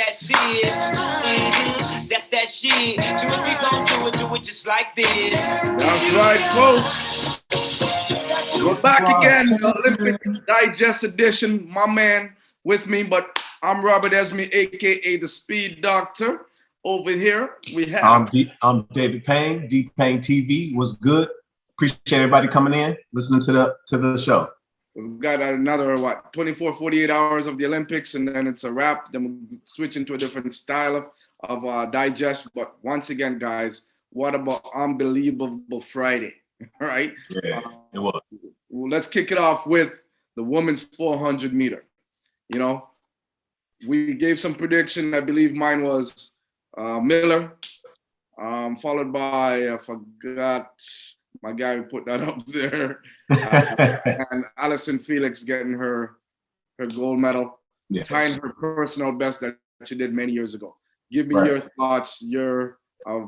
that serious. That's that shit. So if you gon' do it just like this. That's right, folks. We're back again, the Olympic Digest edition. My man with me, but I'm Robert Esme, aka the Speed Doctor. Over here, we have. I'm David Payne, Deep Payne TV. What's good? Appreciate everybody coming in, listening to the show. We've got another 24, 48 hours of the Olympics, and then it's a wrap. Then we'll switch into a different style of digest. But once again, guys, what about unbelievable Friday? All right. Yeah, it was. Let's kick it off with the women's 400 meter. You know, we gave some prediction. I believe mine was Miller, followed by I forgot my guy who put that up there, and Allyson Felix getting her gold medal, yes, tying her personal best that she did many years ago. Give me your thoughts.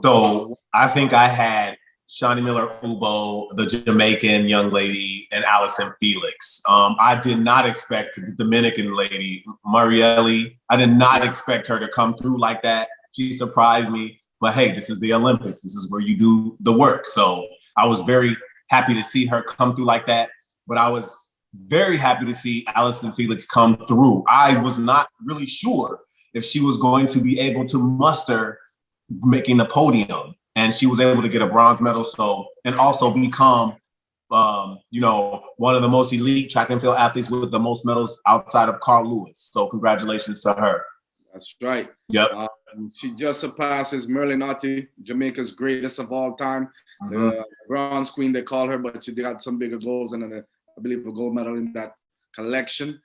So I think I had Shawnee Miller-Ubo, the Jamaican young lady, and Allyson Felix. I did not expect the Dominican lady, Marielle. I did not expect her to come through like that. She surprised me. But hey, this is the Olympics. This is where you do the work. So I was very happy to see her come through like that. But I was very happy to see Allyson Felix come through. I was not really sure if she was going to be able to muster making the podium. And she was able to get a bronze medal. And also become, one of the most elite track and field athletes with the most medals outside of Carl Lewis. So congratulations to her. That's right. Yep. She just surpasses Merlin Ottey, Jamaica's greatest of all time. Mm-hmm. The bronze queen, they call her, but she got some bigger goals and I believe a gold medal in that collection.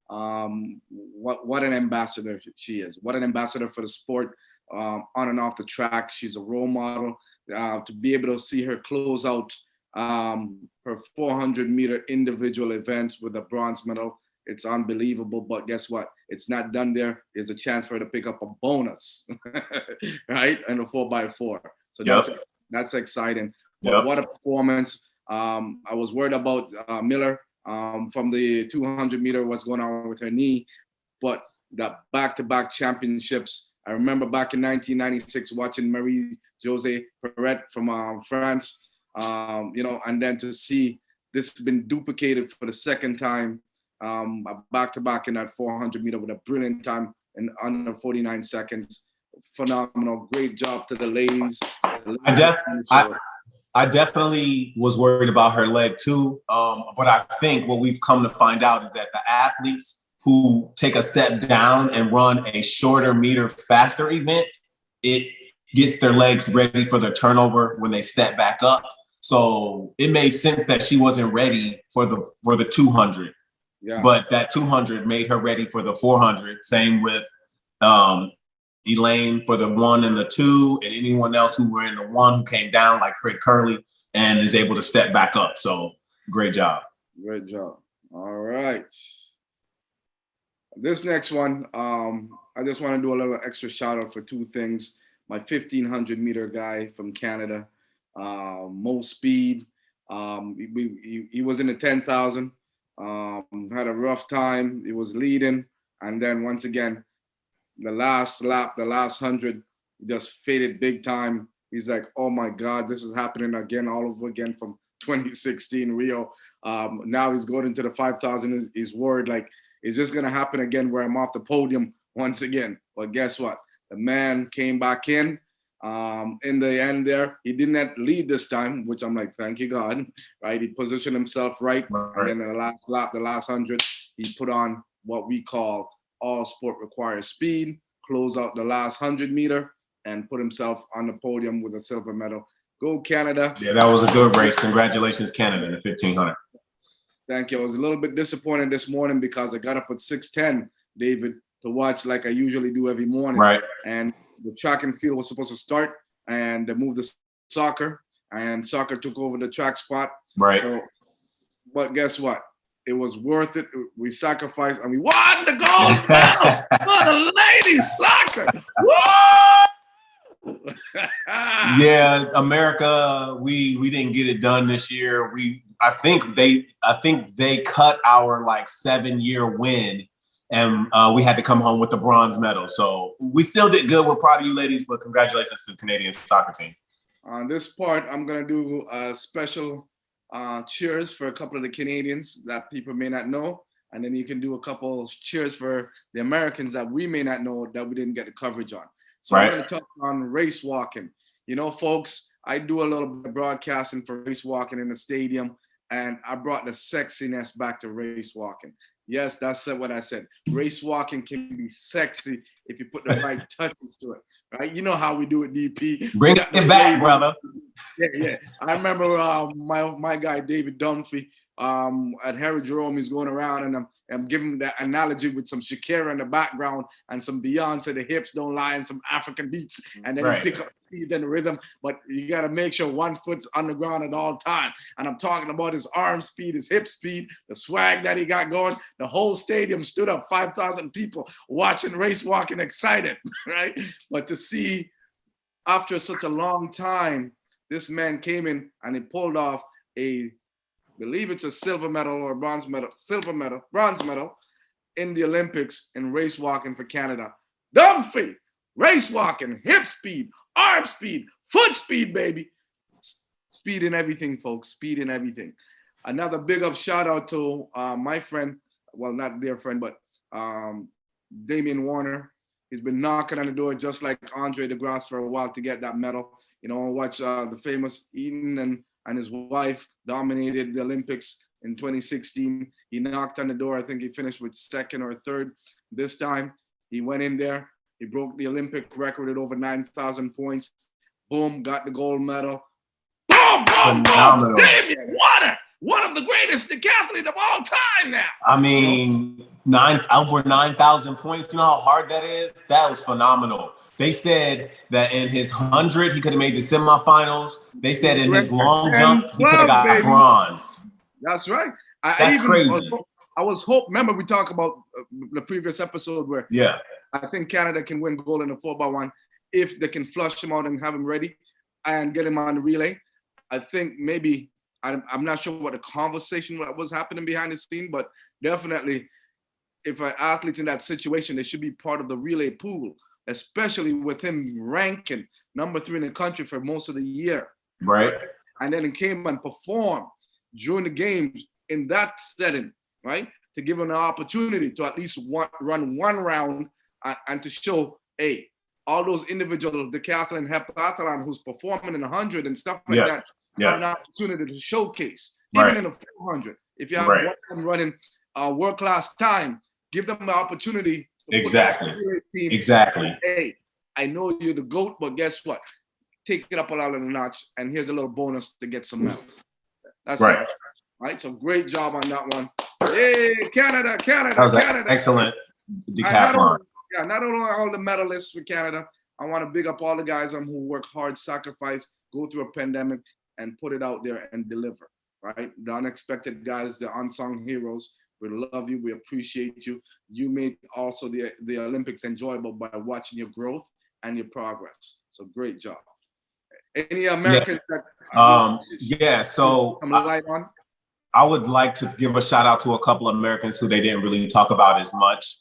What an ambassador she is. What an ambassador for the sport. On and off the track. She's a role model. To be able to see her close out her 400-meter individual events with a bronze medal, it's unbelievable. But guess what? It's not done there. There's a chance for her to pick up a bonus, right? And a 4x4. So that's exciting. But what a performance. I was worried about Miller from the 200-meter, what's going on with her knee. But the back-to-back championships, I remember back in 1996 watching Marie-Josée Perret from France, and then to see this has been duplicated for the second time, back-to-back in that 400-meter with a brilliant time in under 49 seconds. Phenomenal. Great job to the ladies. I definitely was worried about her leg too, but I think what we've come to find out is that the athletes who take a step down and run a shorter meter faster event, it gets their legs ready for the turnover when they step back up. So it made sense that she wasn't ready for the 200, but that 200 made her ready for the 400. Same with Elaine for the 1 and the 2, and anyone else who were in the 1 who came down, like Fred Curley, and is able to step back up. So great job. Great job. All right. This next one, I just want to do a little extra shout out for two things. My 1500-meter guy from Canada, Mo Speed. He was in the 10,000, had a rough time. He was leading. And then once again, the last lap, the last 100, just faded big time. He's like, oh my God, this is happening again, all over again from 2016 Rio. Now he's going into the 5,000. He's worried, like, is this going to happen again where I'm off the podium once again? But guess what? The man came back in the end there. He didn't lead this time, which I'm like, thank you, God, right? He positioned himself right. And then the last lap, the last 100, he put on what we call all sport requires speed, close out the last 100-meter, and put himself on the podium with a silver medal. Go Canada. Yeah, that was a good race. Congratulations, Canada, in the 1500. Thank you. I was a little bit disappointed this morning because I got up at 6:10, David, to watch like I usually do every morning. Right. And the track and field was supposed to start, and they moved the soccer, and soccer took over the track spot. Right. So, but guess what? It was worth it. We sacrificed, and we won the gold medal for the ladies soccer. Woo! Yeah, America, we didn't get it done this year. I think they cut our like 7-year win and we had to come home with the bronze medal. So we still did good. We're proud of you ladies, but congratulations to the Canadian soccer team. On this part, I'm going to do a special cheers for a couple of the Canadians that people may not know. And then you can do a couple cheers for the Americans that we may not know that we didn't get the coverage on. So I'm going to talk on race walking. You know, folks, I do a little bit of broadcasting for race walking in the stadium, and I brought the sexiness back to race walking. Yes, that's what I said. Race walking can be sexy if you put the right touches to it, right? You know how we do it, DP. Bring it back, brother. Yeah. I remember my guy, David Dunphy, at Harry Jerome, he's going around and I'm giving that analogy with some Shakira in the background and some Beyonce, the hips don't lie, and some African beats. And then you pick up speed and rhythm, but you got to make sure one foot's on the ground at all time. And I'm talking about his arm speed, his hip speed, the swag that he got going. The whole stadium stood up, 5,000 people watching race walking, excited, right? But to see after such a long time, this man came in and he pulled off believe it's a silver medal or bronze medal in the Olympics in race walking for Canada. Dunphy, race walking, hip speed, arm speed, foot speed, baby. Speed in everything, folks, speed in everything. Another big up shout out to my friend, well, not dear friend, but Damian Warner. He's been knocking on the door just like Andre DeGrasse for a while to get that medal. You know, watch the famous Eden and his wife dominated the Olympics in 2016. He knocked on the door. I think he finished with second or third. This time, he went in there. He broke the Olympic record at over 9,000 points. Boom, got the gold medal. Boom, boom, boom. Damian Warner, one of the greatest decathletes of all time now. I mean, over 9,000 points. You know how hard that is? That was phenomenal. They said that in his 100, he could have made the semifinals. They said in his long jump, he could have got bronze. That's right. That's crazy. I was hoping, remember we talked about the previous episode where I think Canada can win gold in the 4x1 if they can flush him out and have him ready and get him on the relay. I think maybe, I'm not sure what the conversation was happening behind the scene, but definitely if an athlete's in that situation, they should be part of the relay pool, especially with him ranking number 3 in the country for most of the year. Right. And then he came and performed during the games in that setting, right? To give him an opportunity to at least run one round and to show, hey, all those individual decathlon, heptathlon who's performing in 100 and stuff like that have an opportunity to showcase. Even in the 400. If you have one running world-class time, give them the opportunity. Exactly. Hey, I know you're the GOAT, but guess what? Take it up a lot of the notch, and here's a little bonus to get some medals. That's right. Right. So great job on that one. Hey, Canada. That was excellent decathlon. Not only all the medalists for Canada, I want to big up all the guys who work hard, sacrifice, go through a pandemic, and put it out there and deliver. Right? The unexpected guys, the unsung heroes. We love you. We appreciate you. You made also the Olympics enjoyable by watching your growth and your progress. So great job. Any Americans that so light on? I would like to give a shout out to a couple of Americans who they didn't really talk about as much.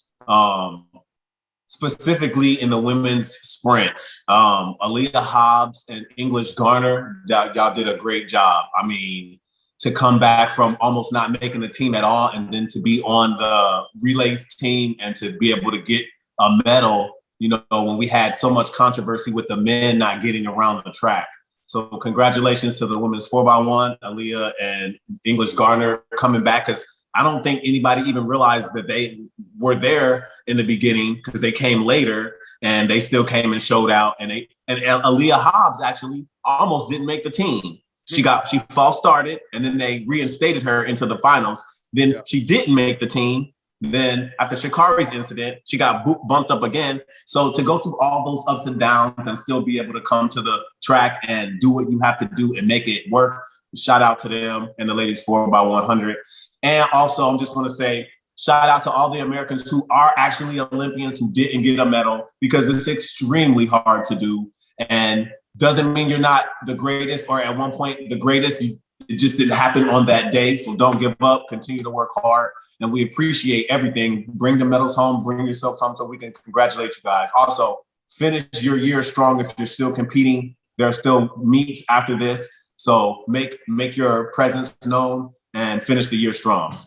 Specifically in the women's sprints. Aaliyah Hobbs and English Garner, y'all did a great job. I mean, to come back from almost not making the team at all and then to be on the relay team and to be able to get a medal, you know, when we had so much controversy with the men not getting around the track. So congratulations to the women's 4x1, Aaliyah and English Garner coming back, because I don't think anybody even realized that they were there in the beginning because they came later and they still came and showed out. And Aaliyah Hobbs actually almost didn't make the team. She false started and then they reinstated her into the finals. Then she didn't make the team. Then after Sha'Carri's incident, she got bumped up again. So to go through all those ups and downs and still be able to come to the track and do what you have to do and make it work, shout out to them and the ladies 4x100. And also, I'm just going to say, shout out to all the Americans who are actually Olympians who didn't get a medal, because it's extremely hard to do and doesn't mean you're not the greatest or at one point the greatest. it just didn't happen on that day. So don't give up. Continue to work hard. And we appreciate everything. Bring the medals home. Bring yourself some so we can congratulate you guys. Also, finish your year strong if you're still competing. There are still meets after this. So make your presence known and finish the year strong.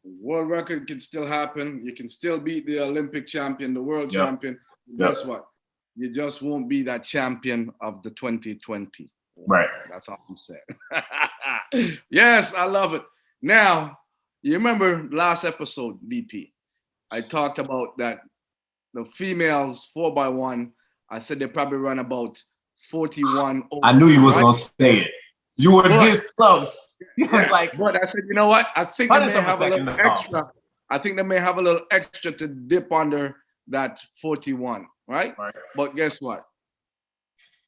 World record can still happen. You can still beat the Olympic champion, the world champion. Guess what? You just won't be that champion of the 2020. Right. That's all I'm saying. Yes, I love it. Now, you remember last episode, DP, I talked about that the females 4x1, I said they probably run about 41. I knew you was going to say it. You were this close. It was like, but I said, you know what? I think they may have a little extra. I think they may have a little extra to dip under that 41, right? But guess what?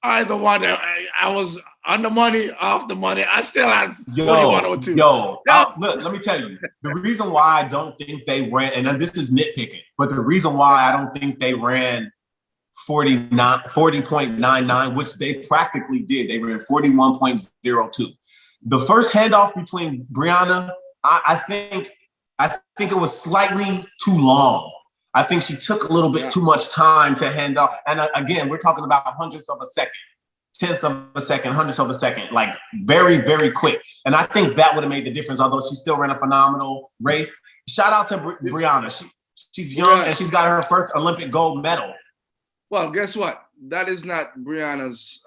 Either one, I was on the money, off the money. I still had 41 or 2. Look, let me tell you. The reason why I don't think they ran, and this is nitpicking, but the reason why I don't think they ran 40.99, which they practically did. They ran 41.02. The first handoff between Brianna, I think it was slightly too long. I think she took a little bit too much time to hand off. And again, we're talking about hundredths of a second, tenths of a second, hundredths of a second, like very, very quick. And I think that would have made the difference, although she still ran a phenomenal race. Shout out to Brianna. She's young and she's got her first Olympic gold medal. Well, guess what? That is not Brianna's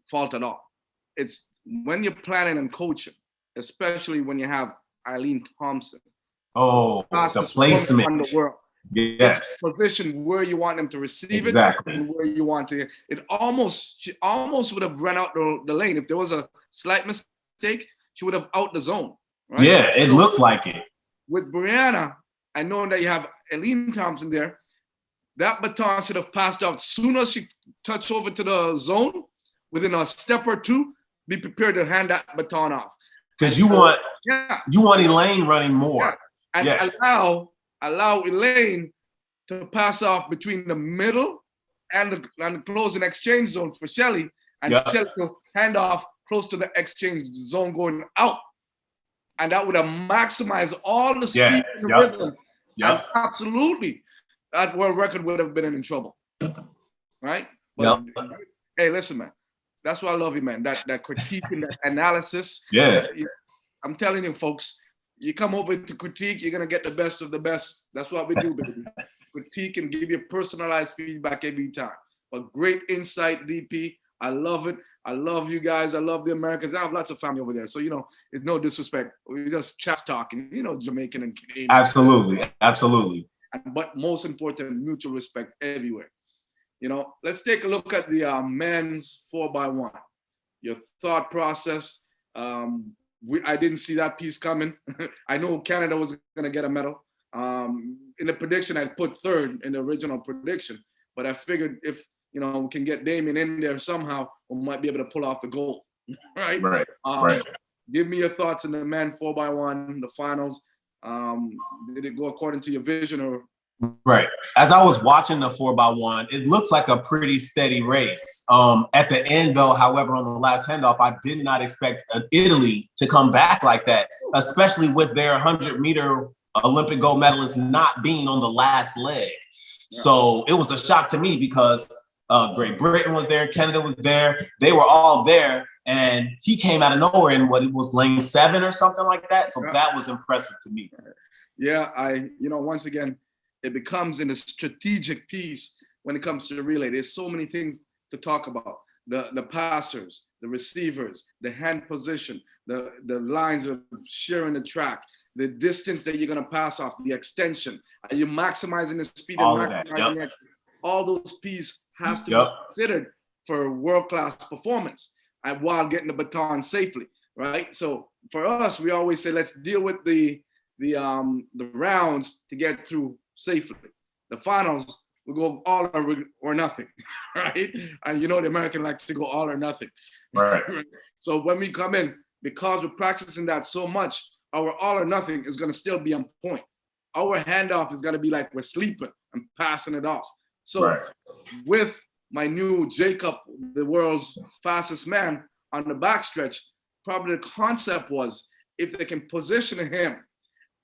fault at all. It's when you're planning and coaching, especially when you have Eileen Thompson. Oh, the placement. The world. Yes. Position where you want them to receive it and where you want to. She almost would have run out the lane. If there was a slight mistake, she would have out the zone. Right? Yeah, it looked like it. With Brianna, I know that you have Eileen Thompson there. That baton should have passed off. Soon as she touched over to the zone, within a step or two, be prepared to hand that baton off. Because you want Elaine running more. Yeah. And allow Elaine to pass off between the middle and the closing exchange zone for Shelly, and Shelly to hand off close to the exchange zone going out. And that would have maximized all the speed and the rhythm. And absolutely, that world record would have been in trouble. Right? But, hey, listen, man. That's why I love you, man. That critique and that analysis. Yeah. I'm telling you, folks, you come over to critique, you're going to get the best of the best. That's what we do, baby. Critique and give you personalized feedback every time. But great insight, DP. I love it. I love you guys. I love the Americans. I have lots of family over there. So, it's no disrespect. We just chat talking, Jamaican and Canadian. Absolutely. But most important, mutual respect everywhere. Let's take a look at the men's 4x1. Your thought process. I didn't see that piece coming. I know Canada was going to get a medal. In the prediction, I put third in the original prediction, but I figured if we can get Damian in there somehow, we might be able to pull off the gold. Right. Give me your thoughts on the men 4x1, the finals. Did it go according to your vision or? Right. As I was watching the 4x1, it looked like a pretty steady race. At the end, though, however, on the last handoff, I did not expect Italy to come back like that, especially with their 100-meter Olympic gold medalist not being on the last leg. Yeah. So it was a shock to me because Great Britain was there, Canada was there. They were all there. And he came out of nowhere in it was lane 7 or something like that. So that was impressive to me. Yeah, once again, it becomes in a strategic piece when it comes to the relay. There's so many things to talk about. The passers, the receivers, the hand position, the lines of sharing the track, the distance that you're going to pass off, the extension. Are you maximizing the speed and maximizing that? All those pieces has to be considered for world-class performance and while getting the baton safely, right? So for us, we always say, let's deal with the rounds to get through safely. The finals, we go all or nothing, right? And the American likes to go all or nothing. Right. So when we come in, because we're practicing that so much, our all or nothing is going to still be on point. Our handoff is going to be like we're sleeping and passing it off. So with my new Jacob, the world's fastest man on the backstretch, probably the concept was if they can position him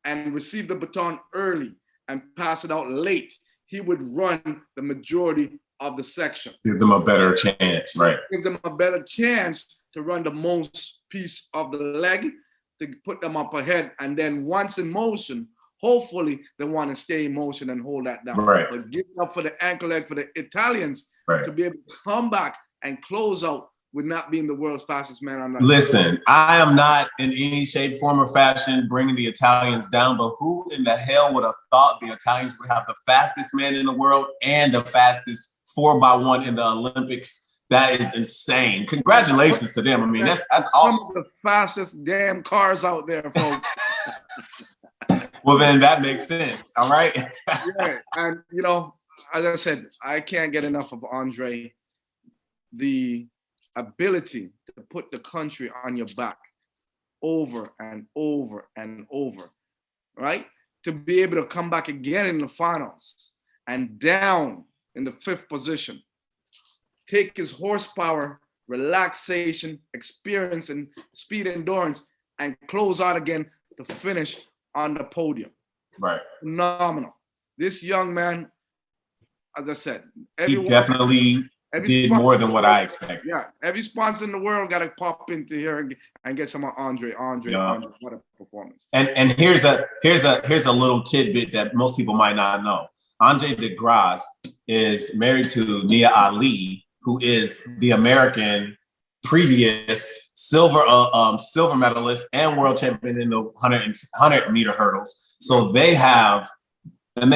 and receive the baton early and pass it out late, he would run the majority of the section. Give them a better chance, right? Gives them a better chance to run the most piece of the leg to put them up ahead. And then once in motion, hopefully they want to stay in motion and hold that down. Right. But give up for the ankle leg for the Italians Right. to be able to come back and close out with not being the world's fastest man on that. Listen, I am not in any shape, form, or fashion bringing the Italians down, but who in the hell would have thought the Italians would have the fastest man in the world and the fastest 4x1 in the Olympics? That is insane. Congratulations to them. I mean, that's awesome. Some of the fastest damn cars out there, folks. Well, then that makes sense. All right. Yeah. And, you know, as I said, I can't get enough of Andre. The ability to put the country on your back over and over and over, right? To be able to come back again in the finals and down in the 5th position. Take his horsepower, relaxation, experience, and speed endurance and close out again to finish on the podium. Right. Phenomenal. This young man, as I said, he definitely did more than what I expected. Yeah, every sponsor in the world got to pop into here and get some Andre. Yeah. What a performance! And here's a little tidbit that most people might not know. Andre DeGrasse is married to Nia Ali, who is the American previous silver medalist and world champion in the 100 meter hurdles. So they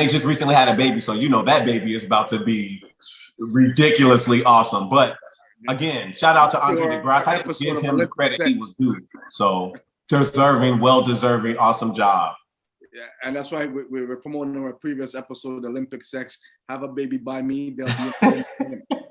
just recently had a baby. So you know that baby is about to be ridiculously awesome. But again, shout out to Andre DeGrasse. I didn't give him the credit he was due. So well-deserving, awesome job. Yeah, and that's why we're promoting our previous episode, Olympic Sex. Have a baby by me. They'll be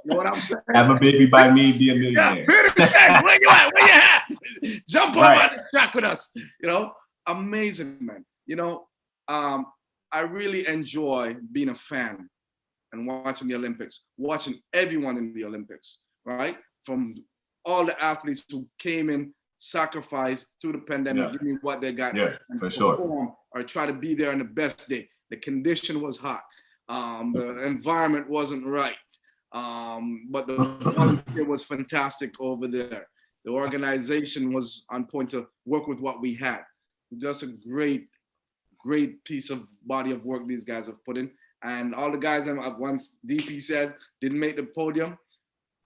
you know what I'm saying? Have a baby by me, be a millionaire. Yeah, where you at? Where you at? Jump over on the track with us. You know, amazing, man. You know, I really enjoy being a fan and watching the Olympics, watching everyone in the Olympics, right? From all the athletes who came in, sacrificed through the pandemic, give me what they got. Yeah, for sure. Or try to be there on the best day. The condition was hot. The environment wasn't right. But the volunteer was fantastic over there. The organization was on point to work with what we had. Just a great piece of body of work these guys have put in. And all the guys, once DP said, didn't make the podium,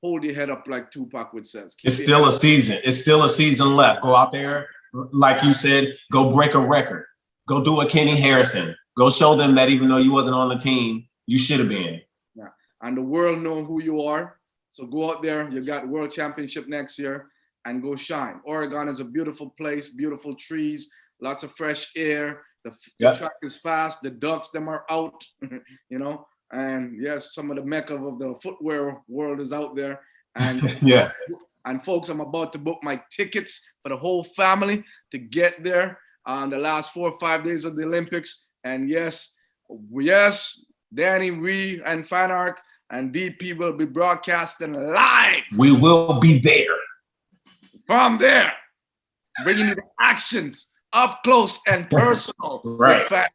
hold your head up like Tupac would say. It's still a season. It's still a season left. Go out there, like you said, go break a record. Go do a Kenny Harrison. Go show them that even though you wasn't on the team, you should have been. Yeah. And the world know who you are. So go out there. You got World Championship next year and go shine. Oregon is a beautiful place, beautiful trees, lots of fresh air. The track is fast. The ducks, them are out, you know. And yes, some of the mecca of the footwear world is out there. And yeah. And folks, I'm about to book my tickets for the whole family to get there on the last 4 or 5 days of the Olympics. And yes, Danny, we, and Fanark and DP will be broadcasting live. We will be there. From there, bringing you the actions up close and personal. Right.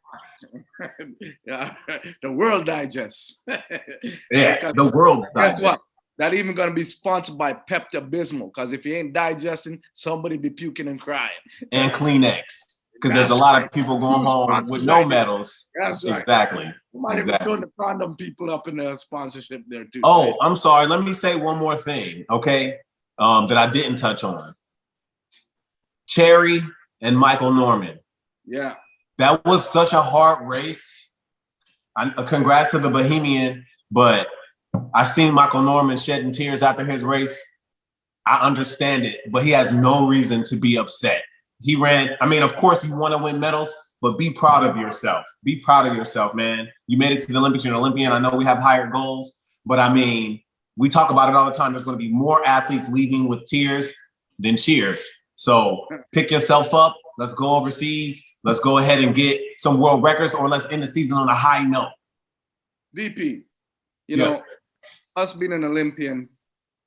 Yeah, the World Digest. Yeah, the World Digest. Guess what? That even going to be sponsored by Pepto-Bismol, because if you ain't digesting, somebody be puking and crying. And Kleenex, because there's a lot of people going home with no medals. That's right. Exactly. You might even throw the condom people up in the sponsorship there too. Oh, right? I'm sorry. Let me say one more thing, okay, that I didn't touch on. Cherry and Michael Norman. Yeah. That was such a hard race. Congrats to the Bohemian, but I seen Michael Norman shedding tears after his race. I understand it, but he has no reason to be upset. He ran, I mean, of course you want to win medals, but be proud of yourself. Be proud of yourself, man. You made it to the Olympics, you're an Olympian. I know we have higher goals, but I mean, we talk about it all the time. There's going to be more athletes leaving with tears than cheers. So pick yourself up. Let's go overseas. Let's go ahead and get some world records, or let's end the season on a high note. DP, you know, us being an Olympian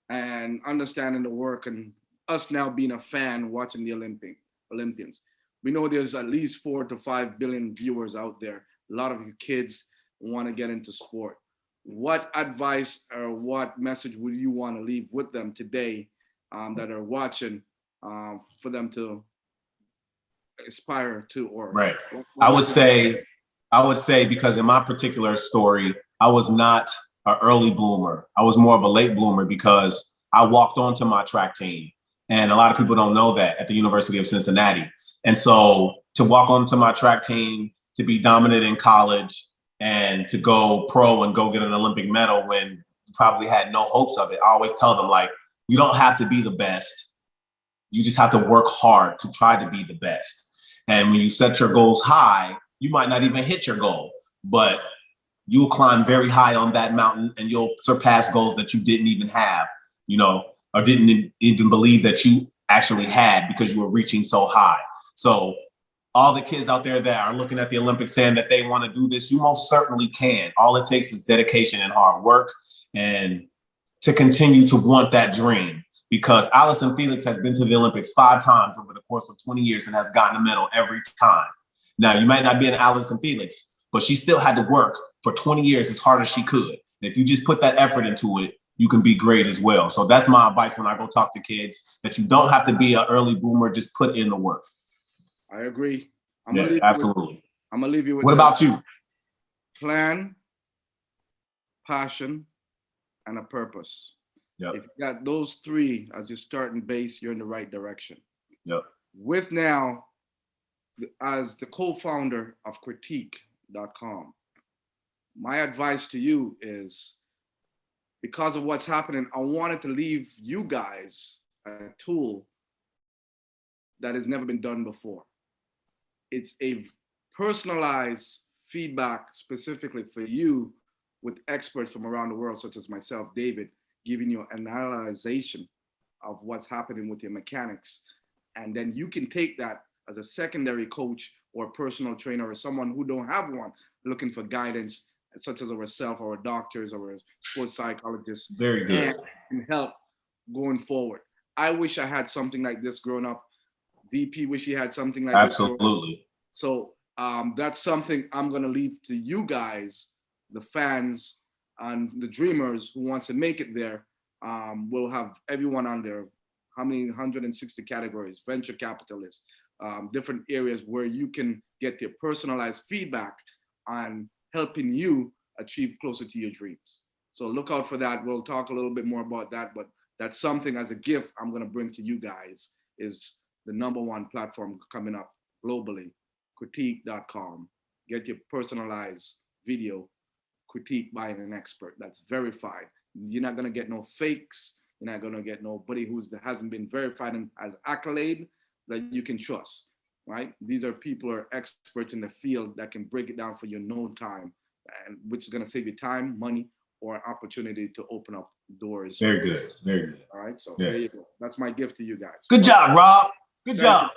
and understanding the work and us now being a fan watching the Olympians. We know there's at least 4 to 5 billion viewers out there. A lot of you kids want to get into sport. What advice or what message would you want to leave with them today that are watching for them to aspire to? Or right. I would say because in my particular story, I was not an early bloomer. I was more of a late bloomer because I walked onto my track team. And a lot of people don't know that at the University of Cincinnati. And so to walk onto my track team, to be dominant in college, and to go pro and go get an Olympic medal when you probably had no hopes of it, I always tell them, like, you don't have to be the best. You just have to work hard to try to be the best. And when you set your goals high, you might not even hit your goal, but you'll climb very high on that mountain and you'll surpass goals that you didn't even have, or didn't even believe that you actually had because you were reaching so high. So all the kids out there that are looking at the Olympics saying that they want to do this, you most certainly can. All it takes is dedication and hard work and to continue to want that dream, because Allyson Felix has been to the Olympics 5 times over the course of 20 years and has gotten a medal every time. Now, you might not be an Allyson Felix, but she still had to work for 20 years as hard as she could. And if you just put that effort into it, you can be great as well. So that's my advice when I go talk to kids, that you don't have to be an early bloomer, just put in the work. I agree. Absolutely. I'm going to leave you with What about you? Plan, passion, and a purpose. Yep. If you got those 3 as your starting base, you're in the right direction. Yep. With now, as the co-founder of critique.com, my advice to you is, because of what's happening, I wanted to leave you guys a tool that has never been done before. It's a personalized feedback specifically for you with experts from around the world, such as myself, David, giving you an analyzation of what's happening with your mechanics. And then you can take that as a secondary coach or personal trainer or someone who don't have one, looking for guidance, such as ourselves, or doctors, or sports psychologists. Very good. And help going forward. I wish I had something like this growing up. VP wish he had something like this. Absolutely. So that's something I'm going to leave to you guys, the fans and the dreamers who wants to make it there. We'll have everyone on there. How many? 160 categories, venture capitalists, different areas where you can get your personalized feedback on helping you achieve closer to your dreams. So look out for that. We'll talk a little bit more about that, but that's something as a gift I'm going to bring to you guys, is the #1 platform coming up globally, critique.com. Get your personalized video critique by an expert that's verified. You're not going to get no fakes. You're not going to get nobody hasn't been verified and has accolade that you can trust, right? These are people who are experts in the field that can break it down for you in no time, and which is going to save you time, money, or an opportunity to open up doors. Very good. Very good. All right. So there you go. That's my gift to you guys. Good job, Rob. Good job.